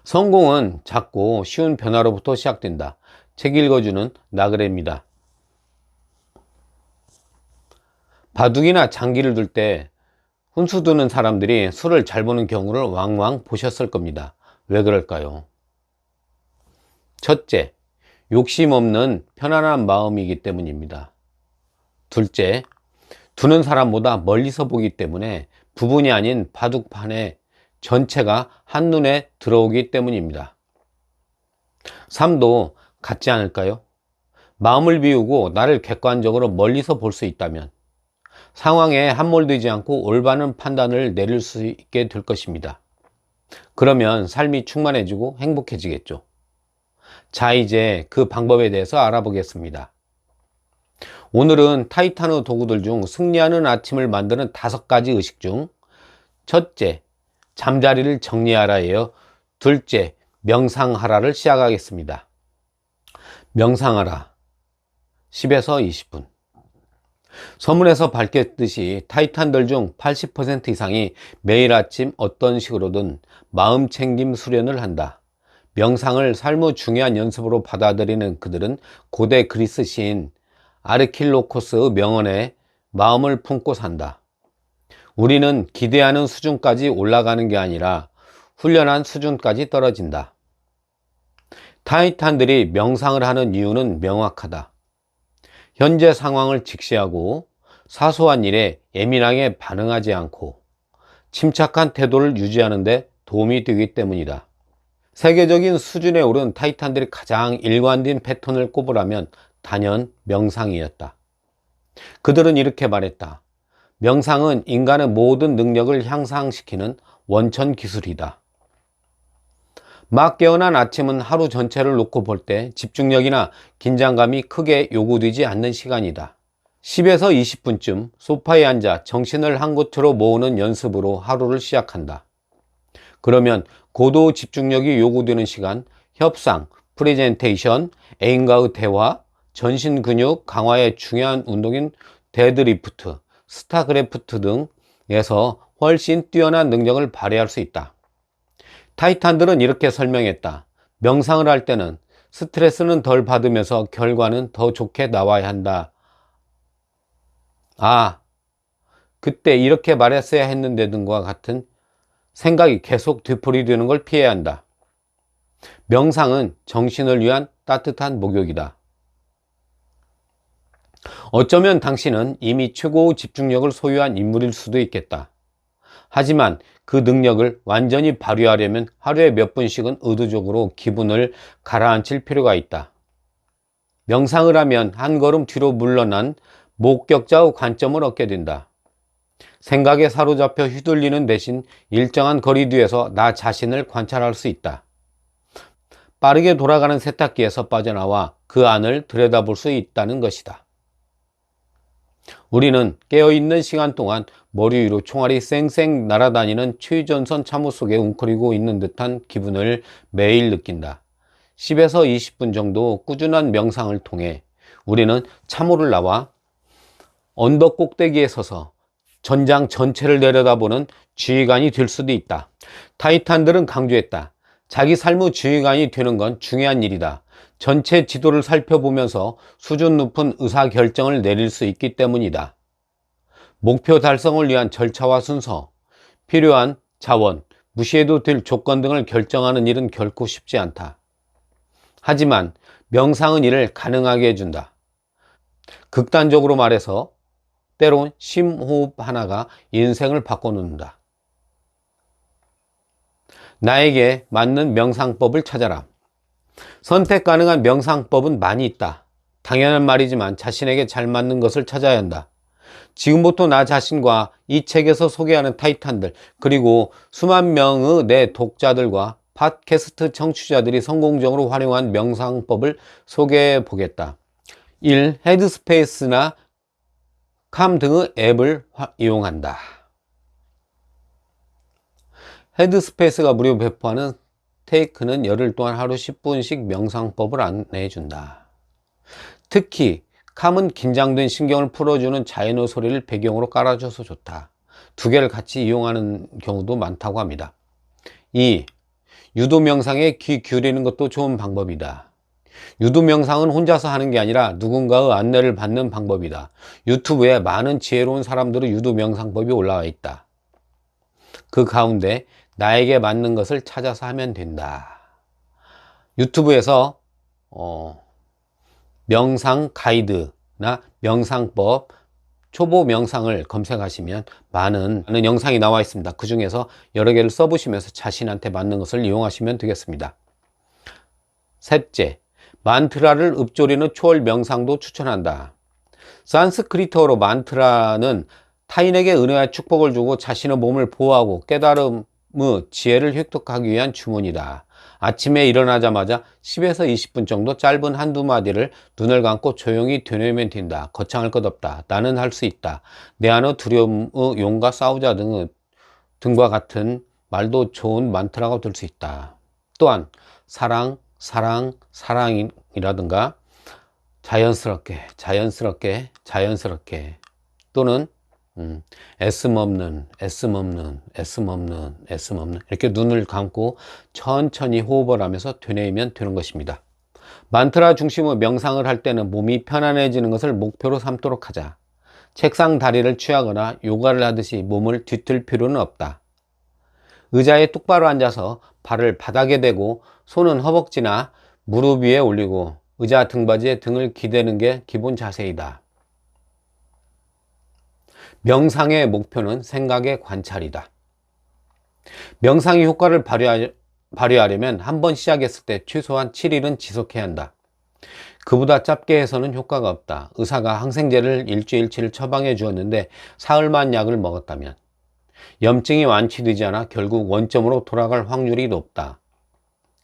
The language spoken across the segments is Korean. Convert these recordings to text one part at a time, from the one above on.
성공은 작고 쉬운 변화로부터 시작된다. 책 읽어주는 나그네입니다. 바둑이나 장기를 둘 때 훈수 두는 사람들이 수를 잘 보는 경우를 왕왕 보셨을 겁니다. 왜 그럴까요? 첫째, 욕심 없는 편안한 마음이기 때문입니다. 둘째, 두는 사람보다 멀리서 보기 때문에 부분이 아닌 바둑판에 전체가 한눈에 들어오기 때문입니다. 3도 같지 않을까요? 마음을 비우고 나를 객관적으로 멀리서 볼 수 있다면 상황에 함몰되지 않고 올바른 판단을 내릴 수 있게 될 것입니다. 그러면 삶이 충만해지고 행복해지겠죠. 자, 이제 그 방법에 대해서 알아보겠습니다. 오늘은 타이타노 도구들 중 승리하는 아침을 만드는 5가지 의식 중 첫째, 잠자리를 정리하라예요. 둘째, 명상하라를 시작하겠습니다. 명상하라 10에서 20분. 서문에서 밝혔듯이 타이탄들 중 80% 이상이 매일 아침 어떤 식으로든 마음 챙김 수련을 한다. 명상을 삶의 중요한 연습으로 받아들이는 그들은 고대 그리스 시인 아르킬로코스의 명언에 마음을 품고 산다. 우리는 기대하는 수준까지 올라가는 게 아니라 훈련한 수준까지 떨어진다. 타이탄들이 명상을 하는 이유는 명확하다. 현재 상황을 직시하고 사소한 일에 예민하게 반응하지 않고 침착한 태도를 유지하는 데 도움이 되기 때문이다. 세계적인 수준에 오른 타이탄들이 가장 일관된 패턴을 꼽으라면 단연 명상이었다. 그들은 이렇게 말했다. 명상은 인간의 모든 능력을 향상시키는 원천 기술이다. 막 깨어난 아침은 하루 전체를 놓고 볼 때 집중력이나 긴장감이 크게 요구되지 않는 시간이다. 10에서 20분쯤 소파에 앉아 정신을 한 곳으로 모으는 연습으로 하루를 시작한다. 그러면 고도 집중력이 요구되는 시간, 협상, 프레젠테이션, 애인과의 대화, 전신 근육 강화의 중요한 운동인 데드리프트, 스타크래프트 등에서 훨씬 뛰어난 능력을 발휘할 수 있다. 타이탄들은 이렇게 설명했다. 명상을 할 때는 스트레스는 덜 받으면서 결과는 더 좋게 나와야 한다. 아, 그때 이렇게 말했어야 했는데 등과 같은 생각이 계속 되풀이되는 걸 피해야 한다. 명상은 정신을 위한 따뜻한 목욕이다. 어쩌면 당신은 이미 최고의 집중력을 소유한 인물일 수도 있겠다. 하지만 그 능력을 완전히 발휘하려면 하루에 몇 분씩은 의도적으로 기분을 가라앉힐 필요가 있다. 명상을 하면 한 걸음 뒤로 물러난 목격자의 관점을 얻게 된다. 생각에 사로잡혀 휘둘리는 대신 일정한 거리 뒤에서 나 자신을 관찰할 수 있다. 빠르게 돌아가는 세탁기에서 빠져나와 그 안을 들여다볼 수 있다는 것이다. 우리는 깨어있는 시간 동안 머리 위로 총알이 쌩쌩 날아다니는 최전선 참호 속에 웅크리고 있는 듯한 기분을 매일 느낀다. 10에서 20분 정도 꾸준한 명상을 통해 우리는 참호를 나와 언덕 꼭대기에 서서 전장 전체를 내려다보는 지휘관이 될 수도 있다. 타이탄들은 강조했다. 자기 삶의 지휘관이 되는 건 중요한 일이다. 전체 지도를 살펴보면서 수준 높은 의사결정을 내릴 수 있기 때문이다. 목표 달성을 위한 절차와 순서, 필요한 자원, 무시해도 될 조건 등을 결정하는 일은 결코 쉽지 않다. 하지만 명상은 이를 가능하게 해준다. 극단적으로 말해서 때론 심호흡 하나가 인생을 바꿔놓는다. 나에게 맞는 명상법을 찾아라. 선택 가능한 명상법은 많이 있다. 당연한 말이지만 자신에게 잘 맞는 것을 찾아야 한다. 지금부터 나 자신과 이 책에서 소개하는 타이탄들, 그리고 수만 명의 내 독자들과 팟캐스트 청취자들이 성공적으로 활용한 명상법을 소개해 보겠다. 1. 헤드스페이스나 캄 등의 앱을 이용한다. 헤드스페이스가 무료 배포하는 테이크는 열흘 동안 하루 10분씩 명상법을 안내해 준다. 특히 캄은 긴장된 신경을 풀어주는 자연의 소리를 배경으로 깔아줘서 좋다. 두 개를 같이 이용하는 경우도 많다고 합니다. 2. 유도 명상에 귀 기울이는 것도 좋은 방법이다. 유도 명상은 혼자서 하는 게 아니라 누군가의 안내를 받는 방법이다. 유튜브에 많은 지혜로운 사람들의 유도 명상법이 올라와 있다. 그 가운데 나에게 맞는 것을 찾아서 하면 된다. 유튜브에서 명상 가이드나 명상법, 초보 명상을 검색하시면 많은 영상이 나와 있습니다. 그 중에서 여러 개를 써보시면서 자신한테 맞는 것을 이용하시면 되겠습니다. 셋째, 만트라를 읊조리는 초월 명상도 추천한다. 산스크리트어로 만트라는 타인에게 은혜와 축복을 주고 자신의 몸을 보호하고 깨달음의 지혜를 획득하기 위한 주문이다. 아침에 일어나자마자 10에서 20분 정도 짧은 한두 마디를 눈을 감고 조용히 되뇌면 된다. 거창할 것 없다. 나는 할 수 있다. 내 안의 두려움의 용과 싸우자 등과 같은 말도 좋은 만트라가 될 수 있다. 또한 사랑, 사랑, 사랑이라든가 자연스럽게 또는 애씀 없는 이렇게 눈을 감고 천천히 호흡을 하면서 되뇌이면 되는 것입니다. 만트라 중심의 명상을 할 때는 몸이 편안해지는 것을 목표로 삼도록 하자. 책상 다리를 취하거나 요가를 하듯이 몸을 뒤틀 필요는 없다. 의자에 똑바로 앉아서 발을 바닥에 대고 손은 허벅지나 무릎 위에 올리고 의자 등받이에 등을 기대는 게 기본 자세이다. 명상의 목표는 생각의 관찰이다. 명상의 효과를 발휘하려면 한 번 시작했을 때 최소한 7일은 지속해야 한다. 그보다 짧게 해서는 효과가 없다. 의사가 항생제를 일주일치를 처방해 주었는데 사흘만 약을 먹었다면 염증이 완치되지 않아 결국 원점으로 돌아갈 확률이 높다.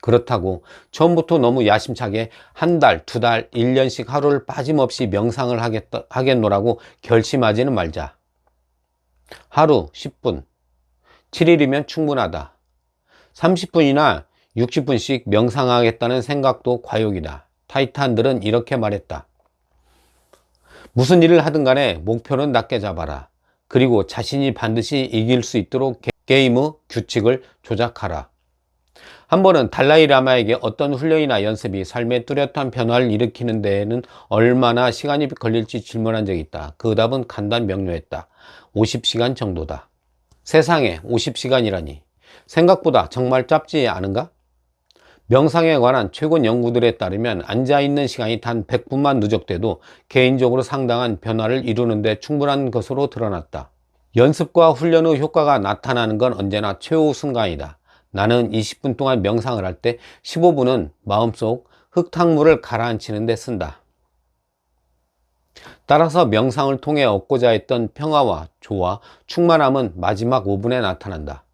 그렇다고 처음부터 너무 야심차게 한 달, 두 달, 1년씩 하루를 빠짐없이 명상을 하겠노라고 결심하지는 말자. 하루 10분, 7일이면 충분하다. 30분이나 60분씩 명상하겠다는 생각도 과욕이다. 타이탄들은 이렇게 말했다. 무슨 일을 하든 간에 목표는 낮게 잡아라. 그리고 자신이 반드시 이길 수 있도록 게임의 규칙을 조작하라. 한 번은 달라이 라마에게 어떤 훈련이나 연습이 삶의 뚜렷한 변화를 일으키는 데에는 얼마나 시간이 걸릴지 질문한 적이 있다. 그 답은 간단 명료했다. 50시간 정도다. 세상에 50시간이라니 생각보다 정말 짧지 않은가? 명상에 관한 최근 연구들에 따르면 앉아있는 시간이 단 100분만 누적돼도 개인적으로 상당한 변화를 이루는 데 충분한 것으로 드러났다. 연습과 훈련의 효과가 나타나는 건 언제나 최후 순간이다. 나는 20분 동안 명상을 할 때 15분은 마음속 흙탕물을 가라앉히는 데 쓴다. 따라서 명상을 통해 얻고자 했던 평화와 조화, 충만함은 마지막 5분에 나타난다.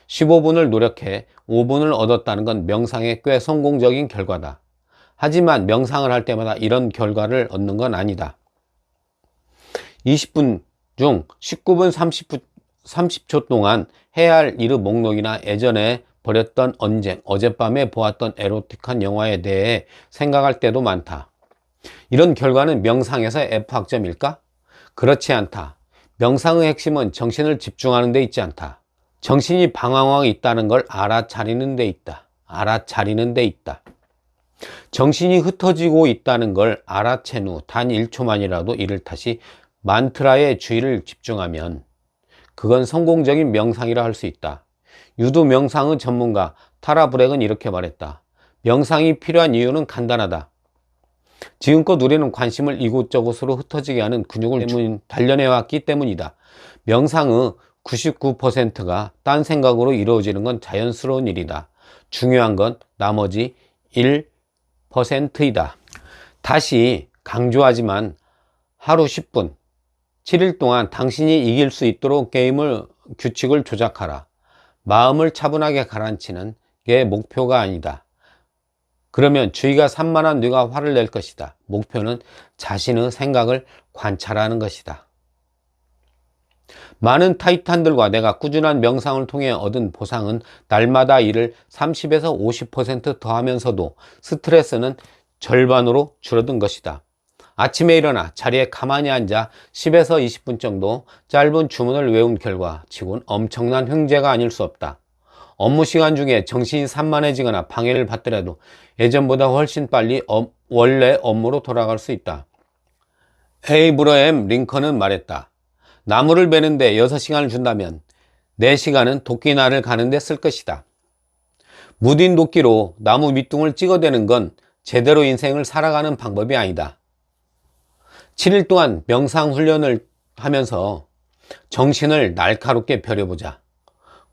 15분을 노력해 5분을 얻었다는 건 명상에 꽤 성공적인 결과다. 하지만 명상을 할 때마다 이런 결과를 얻는 건 아니다. 20분 중 19분 30초 동안 해야 할 일의 목록이나 예전에 벌였던 언쟁, 어젯밤에 보았던 에로틱한 영화에 대해 생각할 때도 많다. 이런 결과는 명상에서 F학점일까? 그렇지 않다. 명상의 핵심은 정신을 집중하는 데 있지 않다. 정신이 방황하고 있다는 걸 알아차리는 데 있다. 정신이 흩어지고 있다는 걸 알아챈 후 단 1초만이라도 이를 다시 만트라의 주의를 집중하면 그건 성공적인 명상이라 할 수 있다. 유도 명상의 전문가 타라 브렉은 이렇게 말했다. 명상이 필요한 이유는 간단하다. 지금껏 우리는 관심을 이곳저곳으로 흩어지게 하는 근육을 단련해왔기 때문이다. 명상의 99%가 딴 생각으로 이루어지는 건 자연스러운 일이다. 중요한 건 나머지 1%이다. 다시 강조하지만 하루 10분, 7일 동안 당신이 이길 수 있도록 게임을 규칙을 조작하라. 마음을 차분하게 가라앉히는 게 목표가 아니다. 그러면 주의가 산만한 뇌가 화를 낼 것이다. 목표는 자신의 생각을 관찰하는 것이다. 많은 타이탄들과 내가 꾸준한 명상을 통해 얻은 보상은 날마다 일을 30에서 50% 더하면서도 스트레스는 절반으로 줄어든 것이다. 아침에 일어나 자리에 가만히 앉아 10에서 20분 정도 짧은 주문을 외운 결과 치곤 엄청난 횡재가 아닐 수 없다. 업무 시간 중에 정신이 산만해지거나 방해를 받더라도 예전보다 훨씬 빨리 원래 업무로 돌아갈 수 있다. 에이브러햄 링컨은 말했다. 나무를 베는데 6시간을 준다면 4시간은 도끼날을 가는데 쓸 것이다. 무딘 도끼로 나무 밑둥을 찍어대는 건 제대로 인생을 살아가는 방법이 아니다. 7일 동안 명상 훈련을 하면서 정신을 날카롭게 펴려보자.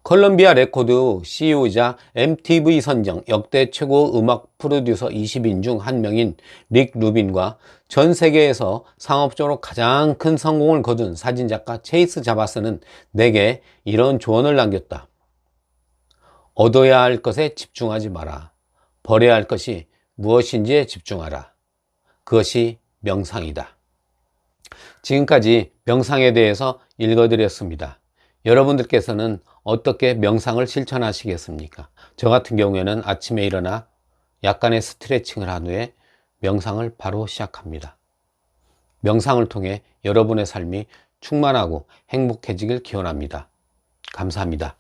컬럼비아 레코드 CEO이자 MTV 선정 역대 최고 음악 프로듀서 20인 중 한 명인 릭 루빈과 전 세계에서 상업적으로 가장 큰 성공을 거둔 사진작가 체이스 자바스는 내게 이런 조언을 남겼다. 얻어야 할 것에 집중하지 마라. 버려야 할 것이 무엇인지에 집중하라. 그것이 명상이다. 지금까지 명상에 대해서 읽어드렸습니다. 여러분들께서는 어떻게 명상을 실천하시겠습니까? 저 같은 경우에는 아침에 일어나 약간의 스트레칭을 한 후에 명상을 바로 시작합니다. 명상을 통해 여러분의 삶이 충만하고 행복해지길 기원합니다. 감사합니다.